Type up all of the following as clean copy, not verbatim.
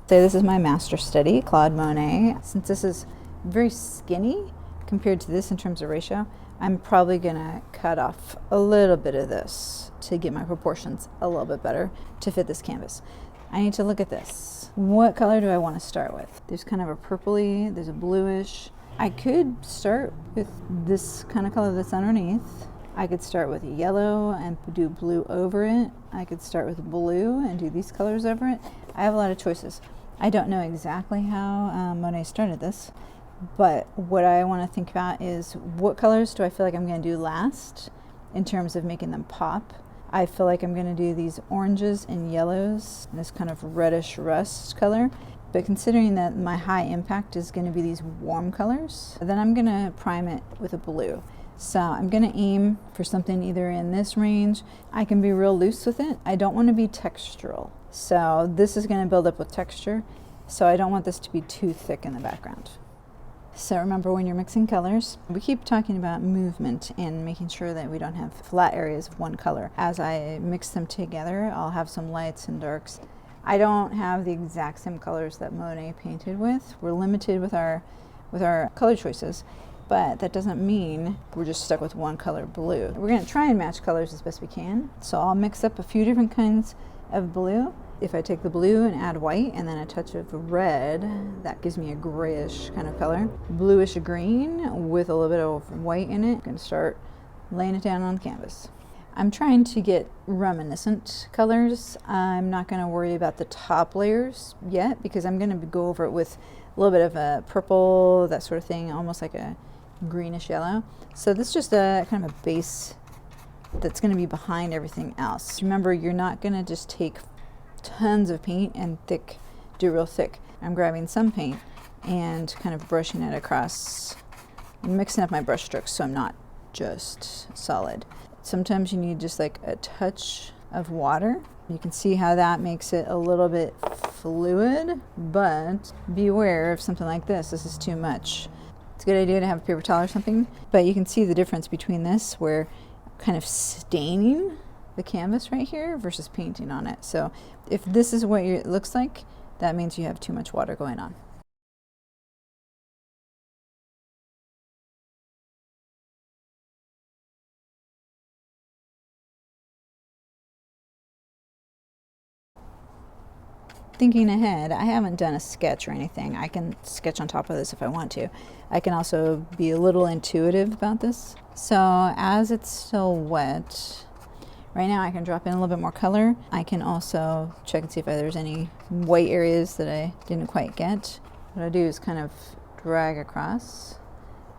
So this is my Master Study, Claude Monet. Since this is very skinny compared to this in terms of ratio, I'm probably gonna cut off a little bit of this to get my proportions a little bit better to fit this canvas. I need to look at this. What color do I want to start with? There's kind of a purpley, there's a bluish. I could start with this kind of color that's underneath. I could start with yellow and do blue over it. I could start with blue and do these colors over it. I have a lot of choices. I don't know exactly how Monet started this, but what I want to think about is what colors do I feel like I'm going to do last in terms of making them pop. I feel like I'm going to do these oranges and yellows, this kind of reddish rust color. But considering that my high impact is going to be these warm colors, then I'm going to prime it with a blue. So I'm going to aim for something either in this range. I can be real loose with it. I don't want to be textural. So this is going to build up with texture. So I don't want this to be too thick in the background. So remember, when you're mixing colors, we keep talking about movement and making sure that we don't have flat areas of one color. As I mix them together, I'll have some lights and darks. I don't have the exact same colors that Monet painted with. We're limited with our color choices, but that doesn't mean we're just stuck with one color, blue. We're going to try and match colors as best we can. So I'll mix up a few different kinds of blue. If I take the blue and add white and then a touch of red, that gives me a grayish kind of color. Bluish green with a little bit of white in it. I'm going to start laying it down on the canvas. I'm trying to get reminiscent colors. I'm not going to worry about the top layers yet because I'm going to go over it with a little bit of a purple, that sort of thing, almost like a greenish yellow. So this is just a kind of a base that's going to be behind everything else. Remember, you're not going to just take tons of paint and do real thick. I'm grabbing some paint and kind of brushing it across, mixing up my brush strokes so I'm not just solid. Sometimes you need just like a touch of water. You can see how that makes it a little bit fluid, but beware of something like this. This is too much. It's a good idea to have a paper towel or something, but you can see the difference between this, where kind of staining the canvas right here versus painting on it. So if this is what it looks like, that means you have too much water going on. Thinking ahead, I haven't done a sketch or anything. I can sketch on top of this if I want to. I can also be a little intuitive about this. So as it's still wet, right now I can drop in a little bit more color. I can also check and see if there's any white areas that I didn't quite get. What I do is kind of drag across,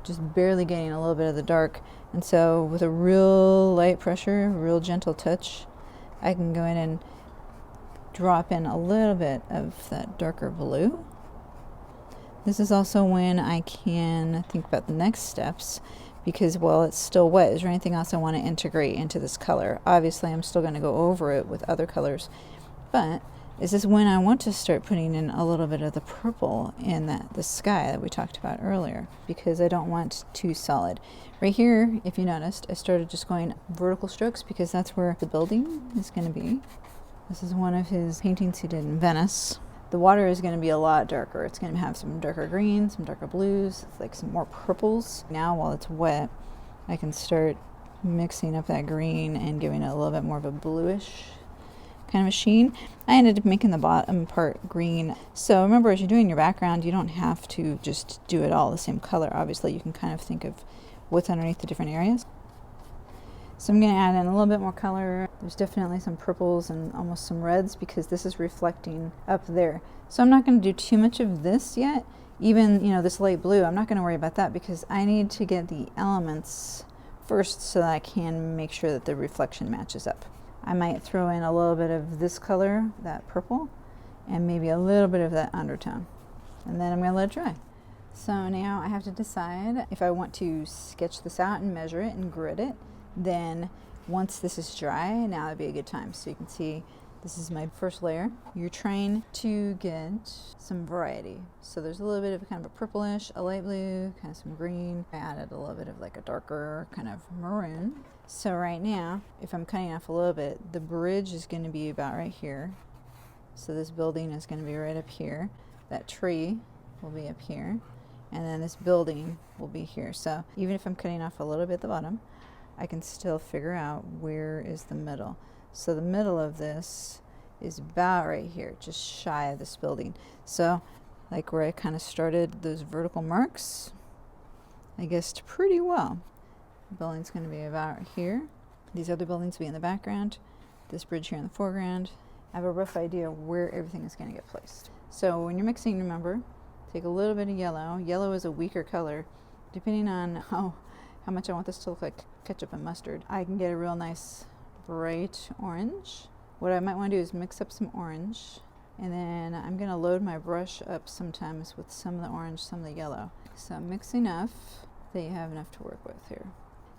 just barely getting a little bit of the dark. And so with a real light pressure, real gentle touch, I can go in and drop in a little bit of that darker blue. This is also when I can think about the next steps, because while it's still wet, is there anything else I want to integrate into this color? Obviously, I'm still going to go over it with other colors, but is this when I want to start putting in a little bit of the purple in the sky that we talked about earlier, because I don't want too solid. Right here, if you noticed, I started just going vertical strokes because that's where the building is going to be. This is one of his paintings he did in Venice. The water is going to be a lot darker. It's going to have some darker greens, some darker blues, like some more purples. Now, while it's wet, I can start mixing up that green and giving it a little bit more of a bluish kind of a sheen. I ended up making the bottom part green. So remember, as you're doing your background, you don't have to just do it all the same color. Obviously, you can kind of think of what's underneath the different areas. So I'm going to add in a little bit more color. There's definitely some purples and almost some reds because this is reflecting up there. So I'm not going to do too much of this yet. Even, this light blue, I'm not going to worry about that because I need to get the elements first so that I can make sure that the reflection matches up. I might throw in a little bit of this color, that purple, and maybe a little bit of that undertone. And then I'm going to let it dry. So now I have to decide if I want to sketch this out and measure it and grid it. Then once this is dry, now would be a good time. So you can see this is my first layer. You're trying to get some variety. So there's a little bit of kind of a purplish, a light blue, kind of some green. I added a little bit of like a darker kind of maroon. So right now, if I'm cutting off a little bit, the bridge is going to be about right here. So this building is going to be right up here. That tree will be up here. And then this building will be here. So even if I'm cutting off a little bit at the bottom, I can still figure out where is the middle. So the middle of this is about right here, just shy of this building. So like where I kind of started those vertical marks, I guessed pretty well. The building's going to be about here. These other buildings will be in the background. This bridge here in the foreground. I have a rough idea where everything is going to get placed. So when you're mixing, remember, take a little bit of yellow. Yellow is a weaker color. Depending on how much I want this to look like ketchup and mustard, I can get a real nice bright orange. What I might want to do is mix up some orange, and then I'm going to load my brush up sometimes with some of the orange, some of the yellow. So mix enough that you have enough to work with here.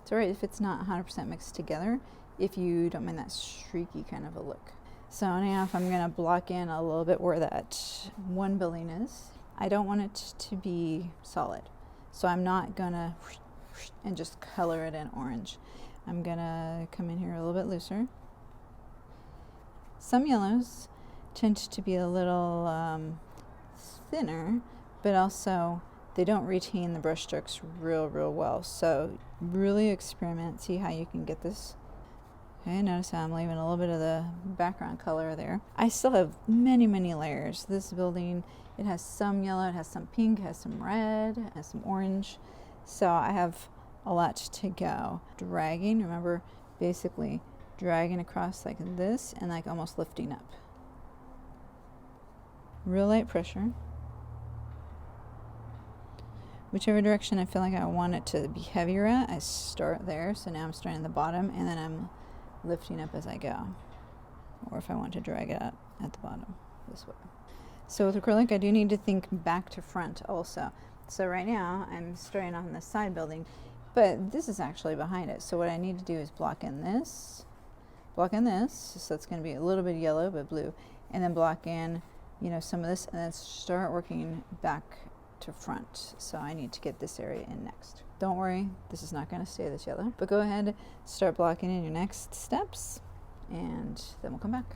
It's alright if it's not 100% mixed together, if you don't mind that streaky kind of a look. So now if I'm going to block in a little bit where that one building is, I don't want it to be solid. So I'm not going to and just color it in orange. I'm going to come in here a little bit looser. Some yellows tend to be a little thinner, but also they don't retain the brush strokes real well. So really experiment, see how you can get this. Okay, notice how I'm leaving a little bit of the background color there. I still have many layers. This building, it has some yellow, it has some pink, it has some red, it has some orange. So I have a lot to go. Dragging, remember, basically dragging across like this and like almost lifting up. Real light pressure. Whichever direction I feel like I want it to be heavier at, I start there. So now I'm starting at the bottom and then I'm lifting up as I go. Or if I want to drag it out at the bottom, this way. So with acrylic, I do need to think back to front also. So right now I'm starting on the side building, but this is actually behind it. So what I need to do is block in this, so it's going to be a little bit yellow but blue, and then block in, you know, some of this, and then start working back to front. So I need to get this area in next. Don't worry, this is not going to stay this yellow, but go ahead, start blocking in your next steps, and then we'll come back.